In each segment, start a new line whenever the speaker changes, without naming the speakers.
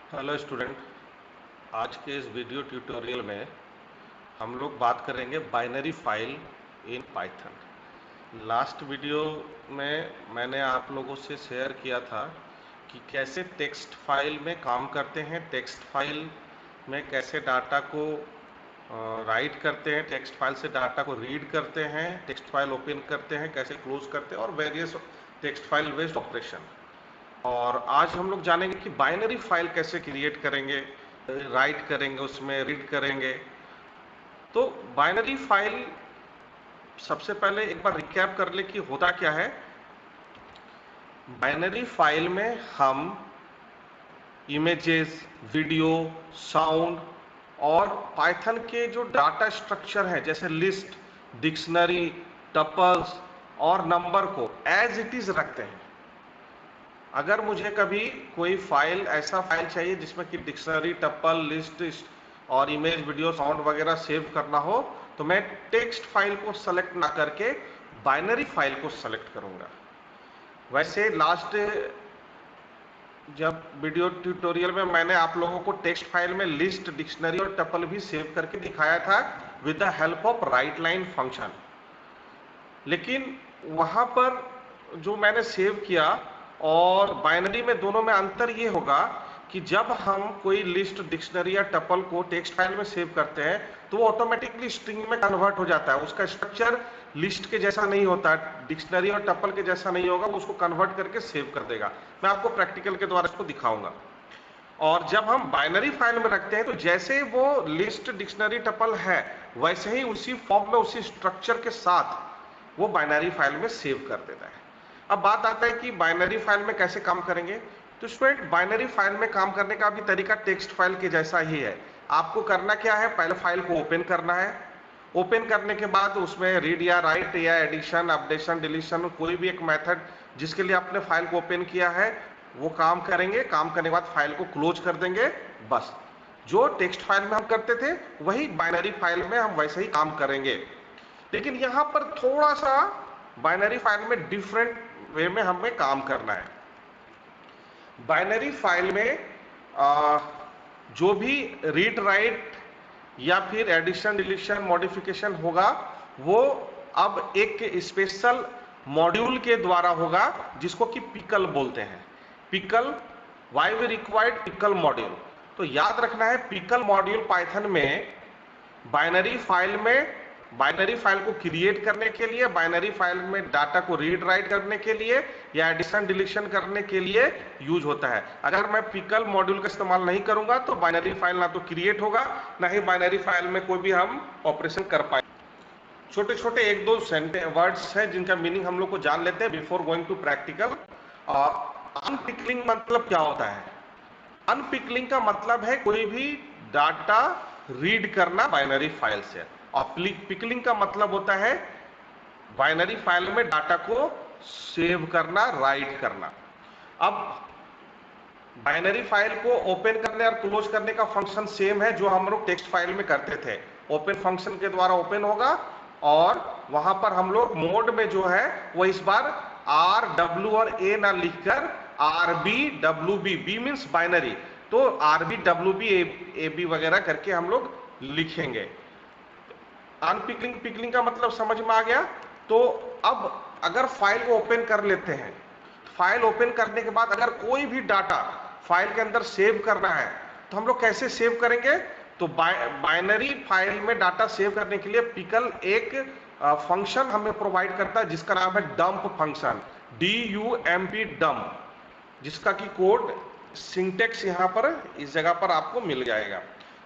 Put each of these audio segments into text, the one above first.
Hello student. आज के इस वीडियो ट्यूटोरियल में हम लोग बात करेंगे binary file in Python. Last video में मैंने आप लोगों से शेयर किया था कि कैसे टेक्स्ट फाइल में काम करते हैं, टेक्स्ट फाइल में कैसे डाटा को राइट करते हैं, टेक्स्ट फाइल से डाटा को रीड करते हैं, टेक्स्ट फाइल ओपन करते हैं, कैसे क्लोज करते हैं और various text file based operation. और आज हम लोग जानेंगे कि बाइनरी फाइल कैसे क्रिएट करेंगे, राइट करेंगे, उसमें रीड करेंगे। तो बाइनरी फाइल सबसे पहले एक बार रिकैप कर ले कि होता क्या है। बाइनरी फाइल में हम इमेजेस, वीडियो, साउंड और पाइथन के जो डाटा स्ट्रक्चर है जैसे लिस्ट, डिक्शनरी, टपल्स और नंबर को एज इट इज रखते हैं। अगर मुझे कभी कोई फाइल ऐसा फाइल चाहिए जिसमें कि डिक्शनरी, टपल, लिस्ट और इमेज, वीडियो, साउंड वगैरह सेव करना हो, तो मैं टेक्स्ट फाइल को सेलेक्ट ना करके बाइनरी फाइल को सेलेक्ट करूंगा। वैसे लास्ट जब वीडियो ट्यूटोरियल में मैंने आप लोगों को टेक्स्ट फाइल में लिस्ट, डिक्शनरी और टपल भी सेव करके दिखाया था with the help of right line function. लेकिन वहां पर जो मैंने सेव किया और बाइनरी में, दोनों में अंतर ये होगा कि जब हम कोई लिस्ट, डिक्शनरी या टपल को टेक्स्ट फाइल में सेव करते हैं तो वो ऑटोमेटिकली स्ट्रिंग में कन्वर्ट हो जाता है। उसका स्ट्रक्चर लिस्ट के जैसा नहीं होता, डिक्शनरी और टपल के जैसा नहीं होगा, वो उसको कन्वर्ट करके सेव कर देगा। मैं आपको प्रैक्टिकल के द्वारा इसको दिखाऊंगा। और जब हम बाइनरी फाइल में रखते हैं तो जैसे वो लिस्ट, डिक्शनरी, टपल है वैसे ही उसी फॉर्म में, उसी स्ट्रक्चर के साथ वो बाइनरी फाइल में सेव कर देता है। अब बात आता है कि बाइनरी फाइल में कैसे काम करेंगे। तो स्टूडेंट, बाइनरी फाइल में काम करने का भी तरीका टेक्स्ट फाइल के जैसा ही है। आपको करना क्या है, पहले फाइल को ओपन करना है। ओपन करने के बाद उसमें रीड या राइट या एडिशन, अपडेशन, डिलीशन, कोई भी एक मेथड जिसके लिए आपने फाइल को ओपन किया है वो काम करेंगे। काम करने के बाद फाइल को क्लोज कर देंगे। बस जो टेक्स्ट फाइल में हम करते थे वही बाइनरी फाइल में हम वैसे ही काम करेंगे। लेकिन यहां पर थोड़ा सा बाइनरी फाइल में डिफरेंट वे में हमें काम करना है। बाइनरी फाइल में जो भी रीड, राइट या फिर एडिशन, डिलीशन, मॉडिफिकेशन होगा वो अब एक स्पेशल मॉड्यूल के द्वारा होगा जिसको कि पिकल बोलते हैं। Pickle, why we required pickle module. तो याद रखना है, पिकल मॉड्यूल पाइथन में बाइनरी फाइल में, बाइनरी फाइल को क्रिएट करने के लिए, बाइनरी फाइल में डाटा को रीड राइट करने के लिए या एडिशन डिलीशन करने के लिए यूज होता है। अगर मैं पिकल मॉड्यूल का इस्तेमाल नहीं करूंगा तो बाइनरी फाइल ना तो क्रिएट होगा, ना ही बाइनरी फाइल में कोई भी हम ऑपरेशन कर पाए। छोटे छोटे एक दो वर्ड्स हैं जिनका मीनिंग हम लोग को जान लेते हैं before going to practical. Unpickling मतलब क्या होता है? अनपिकलिंग का मतलब है कोई भी डाटा रीड करना बाइनरी फाइल से, और पिकलिंग का मतलब होता है बाइनरी फाइल में डाटा को सेव करना, राइट करना। अब बाइनरी फाइल को ओपन करने और क्लोज करने का फंक्शन सेम है जो हम लोग टेक्स्ट फाइल में करते थे। ओपन फंक्शन के द्वारा ओपन होगा और वहां पर हम लोग मोड में जो है वो इस बार आर, डब्ल्यू और ए ना लिखकर R B, W B, B means binary, तो R B, W B, A B वगैरह करके हम लोग लिखेंगे। अनपिकलिंग, पिकलिंग का मतलब समझ में आ गया। तो अब अगर फाइल को ओपन कर लेते हैं, फाइल ओपन करने के बाद अगर कोई भी डाटा फाइल के अंदर सेव करना है तो हम लोग कैसे सेव करेंगे? तो बाइनरी फाइल में डाटा सेव करने के लिए पिकल एक फंक्शन हमें प्रोवाइड करता है जिसका नाम है डंप फंक्शन, DUMP, डंप, जिसका की कोड सिंटेक्स यहां पर इस जगह पर आपको मिल जाएगा।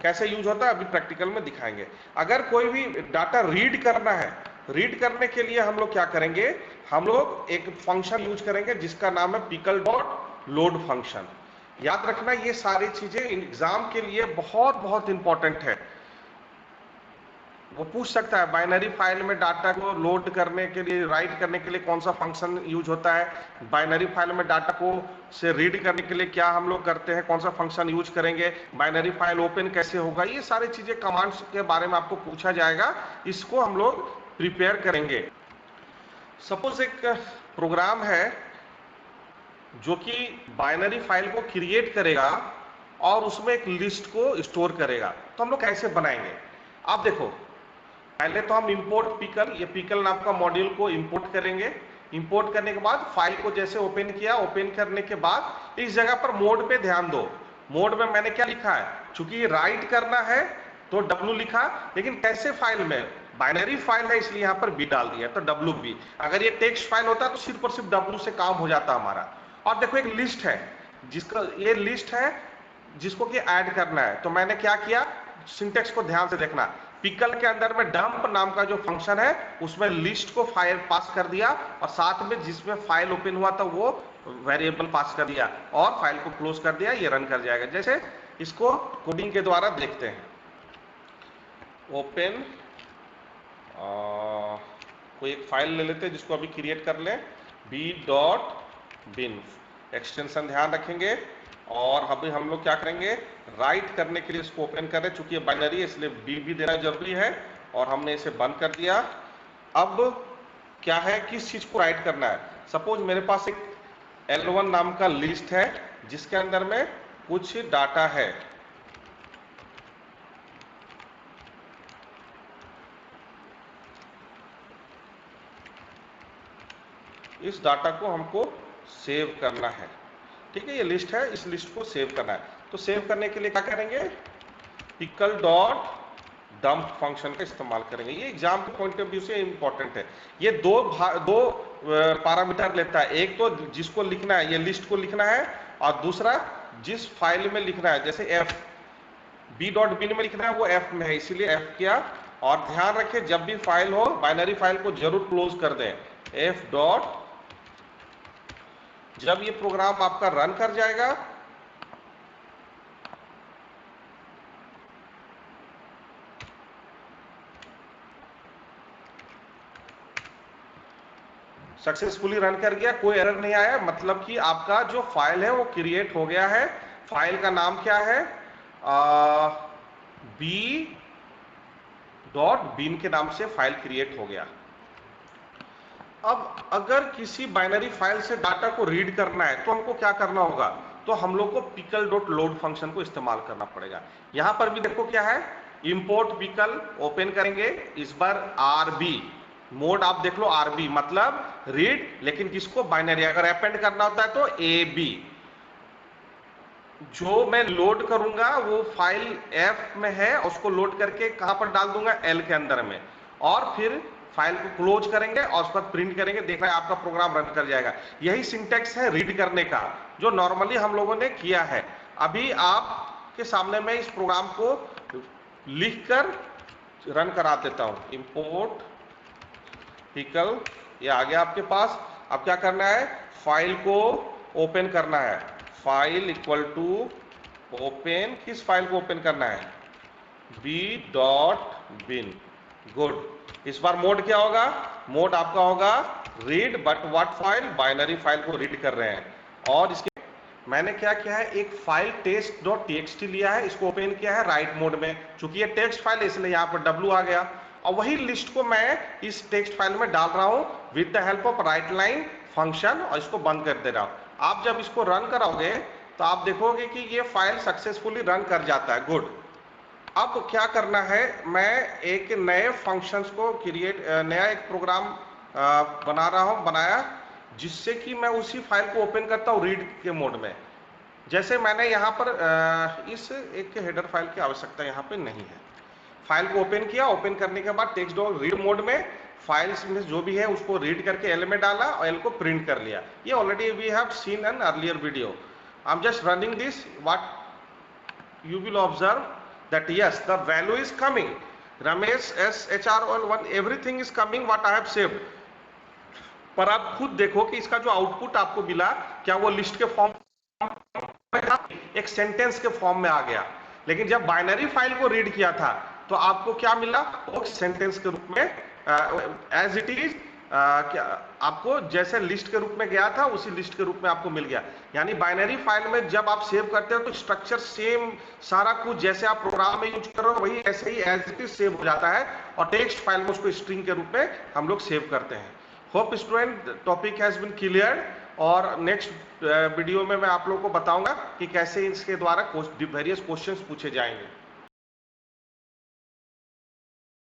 कैसे यूज होता है अभी प्रैक्टिकल में दिखाएंगे। अगर कोई भी डाटा रीड करना है, रीड करने के लिए हम लोग क्या करेंगे, हम लोग एक फंक्शन यूज करेंगे जिसका नाम है पिकल डॉट लोड फंक्शन। याद रखना ये सारी चीजें एग्जाम के लिए बहुत बहुत इंपॉर्टेंट है। वो पूछ सकता है बाइनरी फाइल में डाटा को लोड करने के लिए, राइट करने के लिए कौन सा फंक्शन यूज होता है, बाइनरी फाइल में डाटा को से रीड करने के लिए क्या हम लोग करते हैं, कौन सा फंक्शन यूज करेंगे, बाइनरी फाइल ओपन कैसे होगा, ये सारी चीजें कमांड्स के बारे में आपको पूछा जाएगा। इसको हम लोग प्रिपेयर करेंगे। सपोज एक प्रोग्राम है जो कि बाइनरी फाइल को क्रिएट करेगा और उसमें एक लिस्ट को स्टोर करेगा। तो हम लोग कैसे बनाएंगे? आप देखो, पहले तो हम इंपोर्ट पिकल, ये पिकल नाम का मॉड्यूल को इंपोर्ट करेंगे। इंपोर्ट करने के बाद फाइल को जैसे ओपन किया, ओपन करने के बाद इस जगह पर मोड पे ध्यान दो। मोड में मैंने क्या लिखा है, चूंकि ये राइट करना है तो W लिखा, लेकिन कैसे फाइल में, बाइनरी फाइल है इसलिए यहाँ पर B डाल दिया, तो WB। अगर ये टेक्स्ट फाइल होता तो सिर्फ और सिर्फ W से काम हो जाता हमारा। और देखो एक लिस्ट है, जिसका ये लिस्ट है जिसको कि ऐड करना है। तो मैंने क्या किया, सिंटेक्स को ध्यान से देखना, पिकल के अंदर में डंप नाम का जो फंक्शन है उसमें लिस्ट को फाइल पास कर दिया, और साथ में जिसमें फाइल ओपन हुआ था वो वेरिएबल पास कर दिया, और फाइल को क्लोज कर दिया, ये रन कर जाएगा। जैसे इसको कोडिंग के द्वारा देखते हैं। ओपन कोई एक फाइल ले लेते हैं जिसको अभी क्रिएट कर लें, b.bin एक्सटेंशन ध्यान रखेंगे। और अभी हम लोग क्या करेंगे, राइट करने के लिए इसको ओपन कर रहे हैं, चूंकि ये बाइनरी है इसलिए बी भी देना जरूरी है, और हमने इसे बंद कर दिया। अब क्या है, किस चीज को राइट करना है? सपोज मेरे पास एक L1 नाम का लिस्ट है जिसके अंदर में कुछ डाटा है। इस डाटा को हमको सेव करना है, ठीक है, ये लिस्ट है, इस लिस्ट को सेव करना है। तो सेव करने के लिए क्या करेंगे, पिकल डॉट डंप फंक्शन का इस्तेमाल करेंगे। ये एग्जाम के पॉइंट ऑफ व्यू से इंपॉर्टेंट है। ये दो पैरामीटर लेता है, एक तो जिसको लिखना है, ये लिस्ट को लिखना है, और दूसरा जिस फाइल में लिखना है। जैसे एफ b.bin में लिखना है वो एफ में है, इसीलिए एफ किया। और ध्यान रखें जब भी फाइल हो, बाइनरी फाइल को जरूर क्लोज कर दें, एफ डॉट। जब ये प्रोग्राम आपका रन कर जाएगा, सक्सेसफुली रन कर गया, कोई एरर नहीं आया, मतलब कि आपका जो फाइल है वो क्रिएट हो गया है। फाइल का नाम क्या है, b.bin के नाम से फाइल क्रिएट हो गया। अब अगर किसी बाइनरी फाइल से डाटा को रीड करना है तो हमको क्या करना होगा, तो हम लोग को पिकल डॉट लोड फंक्शन को इस्तेमाल करना पड़ेगा। यहां पर भी देखो क्या है, इंपोर्ट पिकल, ओपन करेंगे, इस बार आरबी मोड आप देख लो, आरबी मतलब रीड, लेकिन किसको, बाइनरी। अगर अपेंड करना होता है तो ए बी। जो मैं लोड करूंगा वो फाइल एफ में है, उसको लोड करके कहां पर डाल दूंगा, एल के अंदर में, और फिर फाइल को क्लोज करेंगे और उसके बाद प्रिंट करेंगे, देखना है आपका प्रोग्राम रन कर जाएगा। यही सिंटेक्स है रीड करने का, जो नॉर्मली हम लोगों ने किया है। अभी आपके सामने मैं इस प्रोग्राम को लिखकर रन करा देता हूं। इंपोर्ट पिकल, ये आ गया आपके पास। अब क्या करना है, फाइल को ओपन करना है, फाइल इक्वल टू ओपन, किस फाइल को ओपन करना है, b.bin। गुड। इस बार मोड क्या होगा, मोड आपका होगा read, but what file, binary file को रीड कर रहे हैं। और इसके मैंने क्या किया है, एक फाइल test.txt लिया है, इसको ओपन किया है राइट मोड में, चूंकि ये टेक्स्ट फाइल है इसलिए यहाँ पर W आ गया, और वही लिस्ट को मैं इस टेक्स्ट फाइल में डाल रहा हूं with the help of right line function, और इसको बंद कर दे रहा हूं। आप जब इसको रन कराओगे तो आप देखोगे कि ये फाइल सक्सेसफुली रन कर जाता है। गुड। अब क्या करना है, मैं एक नए फंक्शंस को नया एक प्रोग्राम बनाया, जिससे कि मैं उसी फाइल को ओपन करता हूँ रीड के मोड में। जैसे मैंने यहाँ पर इस एक हेडर फाइल की आवश्यकता यहाँ पे नहीं है। फाइल को ओपन किया, ओपन करने के बाद टेक्स्ट डॉट रीड मोड में फाइल्स में जो भी है उसको रीड करके एल में डाला और एल को प्रिंट कर लिया। ये already we have seen an earlier video. I am just running this, what you will observe that yes, the value is coming, Ramesh SHR1, everything is coming what I have saved। पर आप खुद देखो कि इसका जो output आपको मिला, क्या वो लिस्ट के फॉर्म में था, एक सेंटेंस के फॉर्म में आ गया। लेकिन जब बाइनरी फाइल को रीड किया था तो आपको क्या मिला, वो सेंटेंस के रूप में एज इट इज, क्या आपको जैसे लिस्ट के रूप में गया था उसी लिस्ट के रूप में आपको मिल गया। यानी बाइनरी फाइल में जब आप सेव करते हो तो स्ट्रक्चर सेम, सारा कुछ जैसे आप प्रोग्राम में यूज कर रहे हो वही ऐसे ही एज इट इज सेव हो जाता है, और टेक्स्ट फाइल में उसको स्ट्रिंग के रूप में हम लोग सेव करते हैं। Hope student topic has been clear. और नेक्स्ट वीडियो में मैं आप लोगों को बताऊंगा कि कैसे इसके द्वारा वेरियस क्वेश्चंस पूछे जाएंगे।